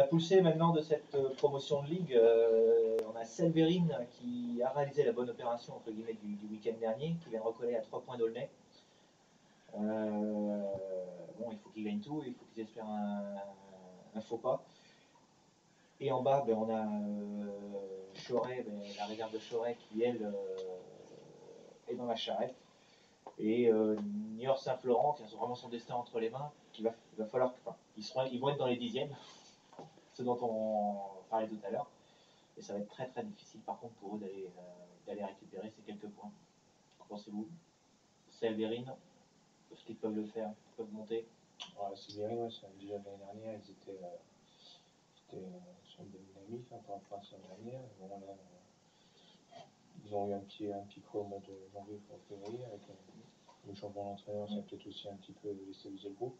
La poussée maintenant de cette promotion de ligue, on a Selverin qui a réalisé la bonne opération entre guillemets du week-end dernier, qui vient de recoller à 3 points d'Aulnay. Bon, il faut qu'ils gagnent tout, il faut qu'ils espèrent un faux pas. Et en bas, on a Choret, la réserve de Choret qui elle est dans la charrette. Et Niort Saint-Florent qui a vraiment son destin entre les mains, il va falloir, ils vont être dans les dixièmes, ce dont on parlait tout à l'heure. Et ça va être très très difficile par contre pour eux d'aller récupérer ces quelques points. Qu'en pensez-vous? Selverin, est-ce qu'ils peuvent le faire? Ils peuvent monter? Selverin, déjà l'année dernière, ils étaient sur une bonne dynamique par rapport à l'année dernière. Bon, là, ils ont eu un petit creux au mois de janvier pour février avec le changement d'entraîneur, ça a peut-être aussi un petit peu déstabilisé le groupe.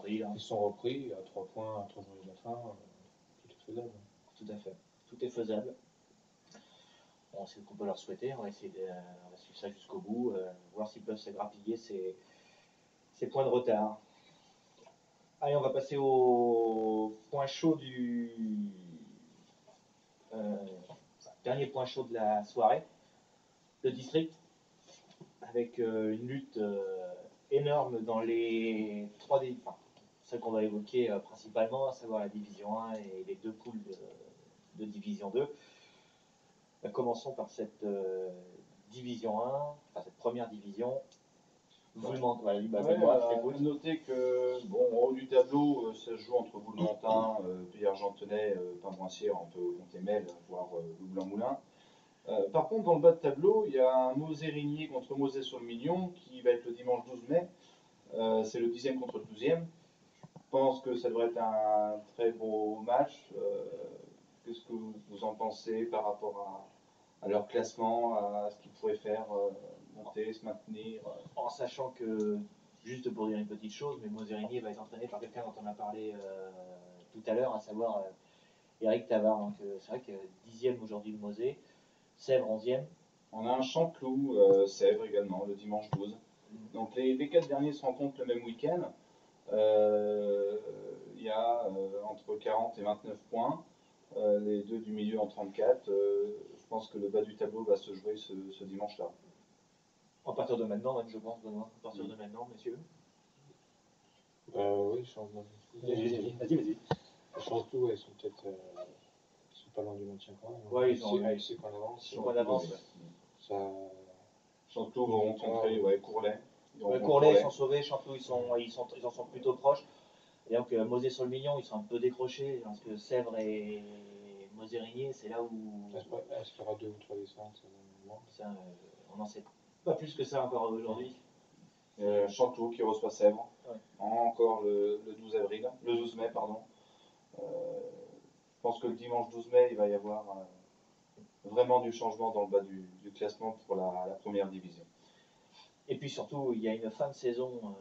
Ils sont repris à 3 points, à 3 journées de la fin, tout est faisable. Tout à fait, tout est faisable. Bon, c'est ce qu'on peut leur souhaiter, on va essayer on va suivre ça jusqu'au bout, voir s'ils peuvent se grappiller ces points de retard. Allez, on va passer au point chaud dernier point chaud de la soirée, le district, avec une lutte énorme dans les 3 divisions, celle qu'on va évoquer principalement, à savoir la division 1 et les 2 poules de division 2. Commençons par cette division 1, cette première division. Notez que, en haut du tableau, ça se joue entre Voulementin, Pays-Argentenais, Pimboissière, on peut compter Mel, voire Loublin-Moulin. Par contre, dans le bas de tableau, il y a un Mosée-Rigné contre Mosée-sur-le-Million qui va être le dimanche 12 mai. C'est le 10e contre le 12e. Je pense que ça devrait être un très beau match. Qu'est-ce que vous en pensez par rapport à leur classement, à ce qu'ils pourraient faire, monter, se maintenir En sachant que, juste pour dire une petite chose, mais Mosée-Rigné va être entraîné par quelqu'un dont on a parlé tout à l'heure, à savoir Eric Tavard. Donc c'est vrai que 10e aujourd'hui le Mosée, Sèvres 11e. On a un Chanteloup, Sèvres également, le dimanche 12. Donc les 4 derniers se rencontrent le même week-end. Il y a entre 40 et 29 points. Les 2 du milieu en 34. Je pense que le bas du tableau va se jouer ce dimanche-là. À partir de maintenant, même, je pense, Benoît. À partir de maintenant, messieurs. Oui, Vas-y. Chanteloup, ils sont peut-être pas loin du maintien quand même. Ouais, ils sont en avance. Chanteloup vont rencontrer Courlet. Courlet, ils sont sauvés. Chanteloup, ils en sont plutôt proches. Et donc, Mosée-sur-le-Million, ils sont un peu décrochés, parce que Sèvres et Mosée-Rigné, c'est là où. Est-ce qu'il y aura 2 ou 3 descentes? On n'en sait pas plus que ça encore aujourd'hui. Chanteloup qui reçoit Sèvres. Ouais. Encore le 12 mai, pardon. Je pense que le dimanche 12 mai, il va y avoir vraiment du changement dans le bas du classement pour la première division. Et puis surtout, il y a une fin de saison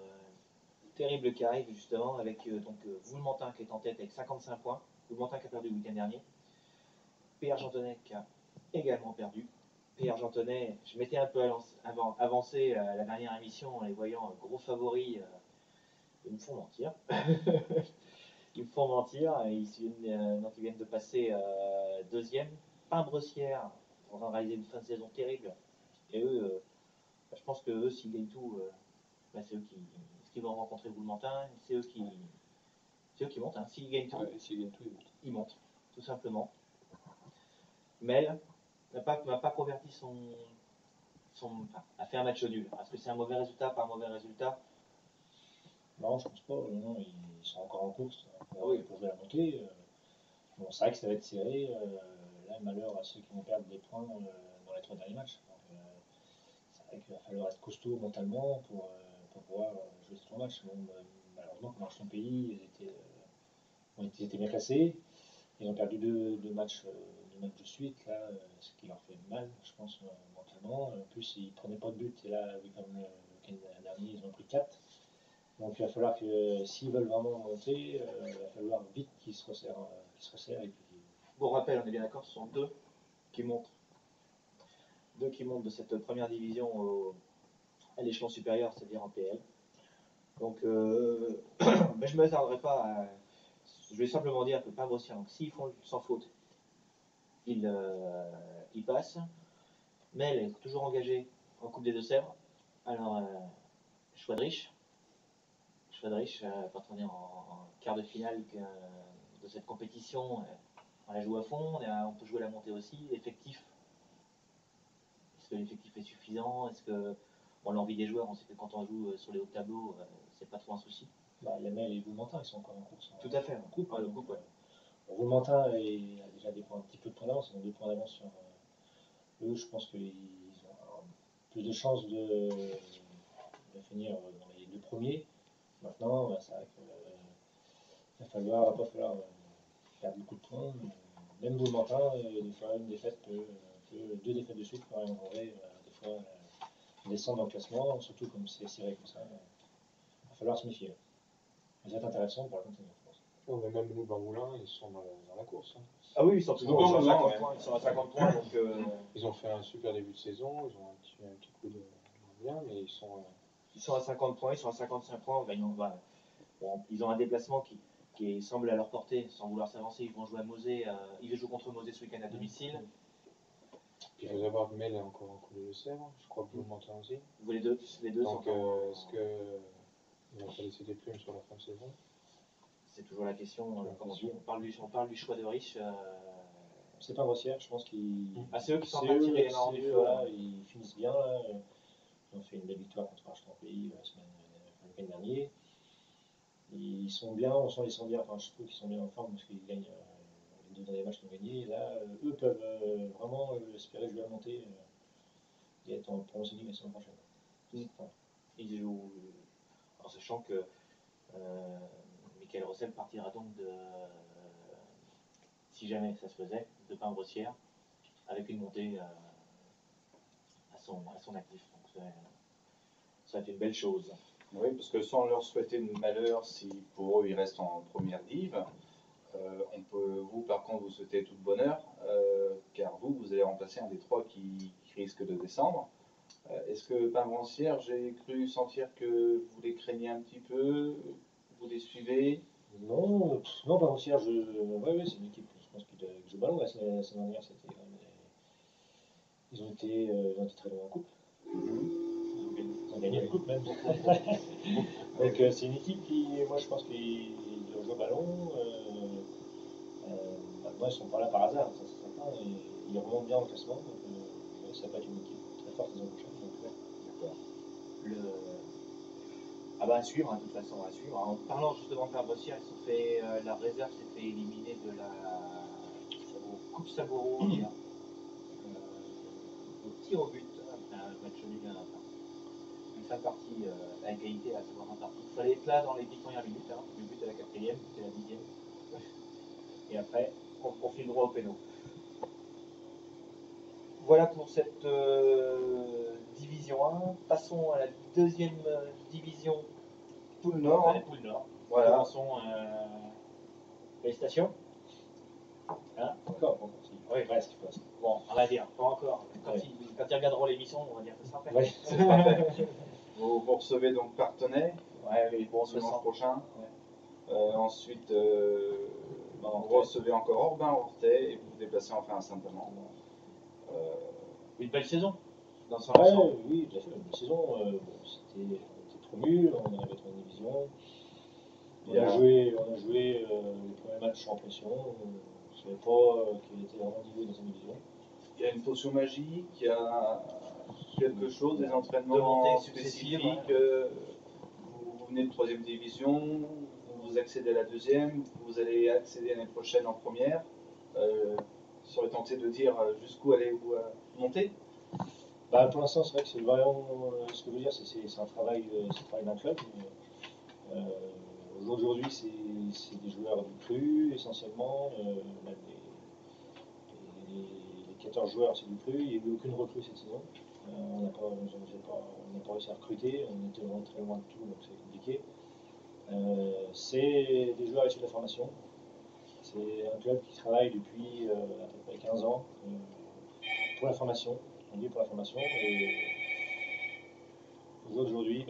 terrible qui arrive justement avec Voulementin qui est en tête avec 55 points. Voulementin qui a perdu le week-end dernier. Pays-Argentenais qui a également perdu. Pays-Argentenais, je m'étais un peu avancé à la dernière émission en les voyant gros favoris. Ils me font mentir. Ils me font mentir. Ils viennent de passer deuxième. Pimbressière en train de réaliser une fin de saison terrible. Et eux, je pense que eux, s'ils gagnent tout, c'est eux qui vont rencontrer Voulementin. C'est eux qui montent. Hein. S'ils gagnent tout, ils montent, tout simplement. Mel n'a pas converti a fait un match nul. Est-ce que c'est un mauvais résultat, pas un mauvais résultat? Non, je pense pas. Non, ils sont encore en course pour jouer la montée. Bon, c'est vrai que ça va être serré. Là, malheur à ceux qui vont perdre des points dans les 3 derniers matchs. Donc, c'est vrai qu'il va falloir être costaud mentalement pour pouvoir jouer ce 3 matchs. Bon, malheureusement, comme Argentin Pays, ils étaient bien classés. Ils ont perdu deux matchs de suite, là, ce qui leur fait mal, je pense, mentalement. En plus, ils ne prenaient pas de but, et là, comme le week-end dernier, ils ont pris 4. Donc il va falloir que, s'ils veulent vraiment monter, il va falloir vite qu'ils se resserrent. Et puis... Pour rappel, on est bien d'accord, ce sont 2 qui montent. 2 qui montent de cette première division à l'échelon supérieur, c'est-à-dire en PL. Donc, mais je ne m'attarderai pas Je vais simplement dire que Pain-Brossière, donc s'ils font sans faute, ils passent. Mel est toujours engagé en Coupe des Deux-Sèvres. Alors, Schwadrich quand on est en quart de finale de cette compétition, on la joue à fond, on peut jouer la montée aussi. L'effectif, est-ce que l'effectif est suffisant? Est-ce que l'envie des joueurs, on sait que quand on joue sur les hauts tableaux, c'est pas trop un souci. Les Mel et Voulementin, ils sont encore en course. Tout à fait, en coupe. Le coupe, ouais. Voulementin a déjà un petit peu de points d'avance, ils ont 2 points d'avance sur eux. Je pense qu'ils ont plus de chances de finir dans les 2 premiers. Maintenant, c'est vrai qu'il va pas falloir perdre beaucoup de points. Même Voulementin, des fois, une défaite 2 défaites de suite peut engendrer des fois descendre dans le classement, surtout comme c'est serré comme ça. Il va falloir se méfier. Ça va être intéressant pour la continuer, je pense. Oh, mais même Louvain Moulin, ils sont dans la course. Hein. Ah oui, ils sont toujours à 50 points. Ils sont à 50 points. Donc, ils ont fait un super début de saison, ils ont un petit coup de bien, mais ils sont à 50 points, ils sont à 55 points. Ils ont un déplacement qui semble à leur portée, sans vouloir s'avancer. Ils vont jouer à Mosée. Ils jouent contre Mosée ce week-end à domicile. Puis il faut savoir que Mel est encore en Coupe de Sèvres, je crois que vous le montez aussi. Les deux donc, sont est-ce qu'ils vont pas laisser des plumes sur la fin de saison? C'est toujours la question. On parle du choix de Rich. C'est pas Brossière, je pense qu'ils. C'est eux qui sont en train de tirer les marrons du feu. Ils finissent bien là. Ils ont fait une belle victoire contre Arch-Pays le week-end dernier. Ils sont bien, on sent les sent bien. Enfin, je trouve qu'ils sont bien en forme parce qu'ils gagnent les 2 derniers matchs qu'ils ont gagnés. Là, eux peuvent vraiment espérer jouer à monter et être en promotion la saison prochaine. Ils jouent en sachant que Michael Rossel partira donc si jamais ça se faisait, de Pain-Brossière avec une montée à son actif. Donc ça va être une belle chose. Oui, parce que sans leur souhaiter de malheur, si pour eux ils restent en première div, on peut, vous par contre, vous souhaitez tout le bonheur, car vous allez remplacer un des 3 qui risque de descendre. Est-ce que Pain-Brossière, j'ai cru sentir que vous les craignez un petit peu, vous les suivez? Non, Pain-Brossière, c'est une équipe, je pense, qui joue ballon. La semaine dernière, ils ont été très loin en coupe. Ils ont gagné la coupe même. Donc c'est une équipe qui, moi je pense qu'ils doivent jouer au ballon. Maintenant ils sont pas là par hasard, ça c'est certain. Ils remontent bien au classement, donc ça va être une équipe très forte la saison prochaine. D'accord. À suivre, de toute façon, à suivre. En parlant justement de Pain-Brossière, la réserve s'est fait éliminer de la Coupe Saboro hier. Au tir au but, un match nul à 1. Une fin de partie à égalité à la seconde partie. Il fallait être là dans les 10 premières minutes. Le but à la 4e, c'était la 10e. Et après, on file droit au péno. Voilà pour cette division 1. Passons à la 2e division. Poule Nord. Poule Nord. Voilà. Commençons. Félicitations. Encore, oui, presque. Bon, on va dire, pas encore. Quand ils regarderont l'émission, on va dire que ça sera fait. Oui, c'est parfait. Vous recevez donc Parthenay dimanche prochain. Ensuite, vous recevez encore Orbin-Orthez et vous vous déplacez enfin à Saint-Amand. Une belle saison dans son ensemble. Oui, bien sûr, une belle saison. C'était promu, on avait 3 divisions. On a joué le premier match en pression. Je ne savais pas qu'il était vraiment niveau dans sa division. Il y a une potion magique, il y a quelque chose, des entraînements spécifiques. Vous venez de 3e division, vous accédez à la 2e, vous allez accéder l'année prochaine en première. Serait tenté de dire jusqu'où allez-vous monter? Pour l'instant, c'est vrai que c'est vraiment ce que je veux dire, c'est un travail d'un club. Aujourd'hui, c'est des joueurs du cru essentiellement. Les 14 joueurs, c'est du cru. Il n'y a eu aucune recrue cette saison. On n'a pas réussi à recruter. On était vraiment très loin de tout, donc c'est compliqué. C'est des joueurs issus de la formation. C'est un club qui travaille depuis à peu près 15 ans pour la formation. On dit pour la formation. Et aujourd'hui,